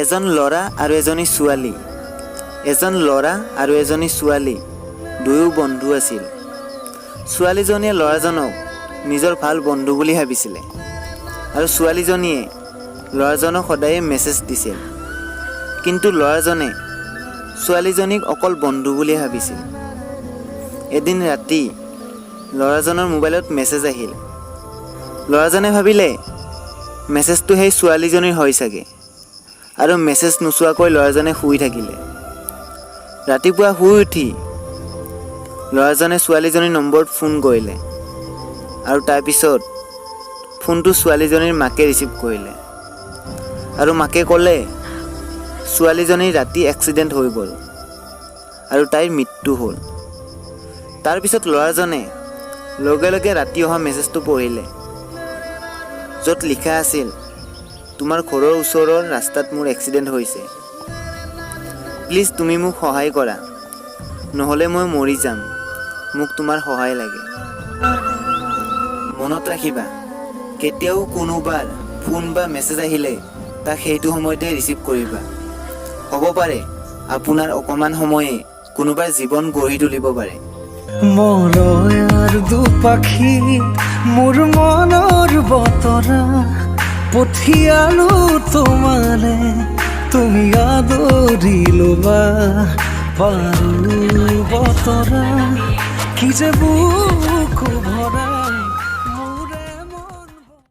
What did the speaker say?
এজন ল'ৰা আৰু এজনী ছোৱালী। এজন ল'ৰা আৰু এজনী ছোৱালী দুয়ো বন্ধু আছিল। ছোৱালীজনীয়ে ল'ৰাজনক নিজৰ ভাল বন্ধু বুলি ভাবিছিলে আৰু ছোৱালীজনীয়ে ল'ৰাজনক সদায়ে মেছেজ দিছিল। কিন্তু ল'ৰাজনে ছোৱালীজনীক অকল বন্ধু বুলি ভাবিছিল। এদিন ৰাতি ল'ৰাজনৰ মোবাইলত মেছেজ আহিল। ল'ৰাজনে ভাবিলে মেছেজটো সেই ছোৱালীজনীৰ হয় চাগে আৰু মেছেজ নোচোৱাকৈ ল'ৰাজনে শুই থাকিলে। ৰাতিপুৱা শুই উঠি ল'ৰাজনে ছোৱালীজনীৰ নম্বৰত ফোন কৰিলে আৰু তাৰপিছত ফোনটো ছোৱালীজনীৰ মাকে ৰিচিভ কৰিলে আৰু মাকে ক'লে ছোৱালীজনীৰ ৰাতি এক্সিডেণ্ট হৈ গ'ল আৰু তাইৰ মৃত্যু হ'ল। তাৰপিছত ল'ৰাজনে লগে লগে ৰাতি অহা মেছেজটো পঢ়িলে, য'ত লিখা আছিল, তোমাৰ ঘৰৰ ওচৰৰ ৰাস্তাত মোৰ এক্সিডেণ্ট হৈছে। প্লিজ তুমি মোক সহায় কৰা, নহ'লে মই মৰি যাম। মোক তোমাৰ সহায় লাগে। মনত ৰাখিবা, কেতিয়াও কোনোবাৰ ফোন বা মেছেজ আহিলে তাক সেইটো সময়তে ৰিচিভ কৰিবা। হ'ব পাৰে আপোনাৰ অকণমান সময়ে কোনোবাৰ জীৱন গঢ়ি তুলিব পাৰে। মৰয়াৰ দুপাখি মোৰ মনৰ বতৰা পঠিয়ালো তোমালে, তুমি আদৰি ল'বা পাৰো বতৰা কি যে বুকু ভৰা।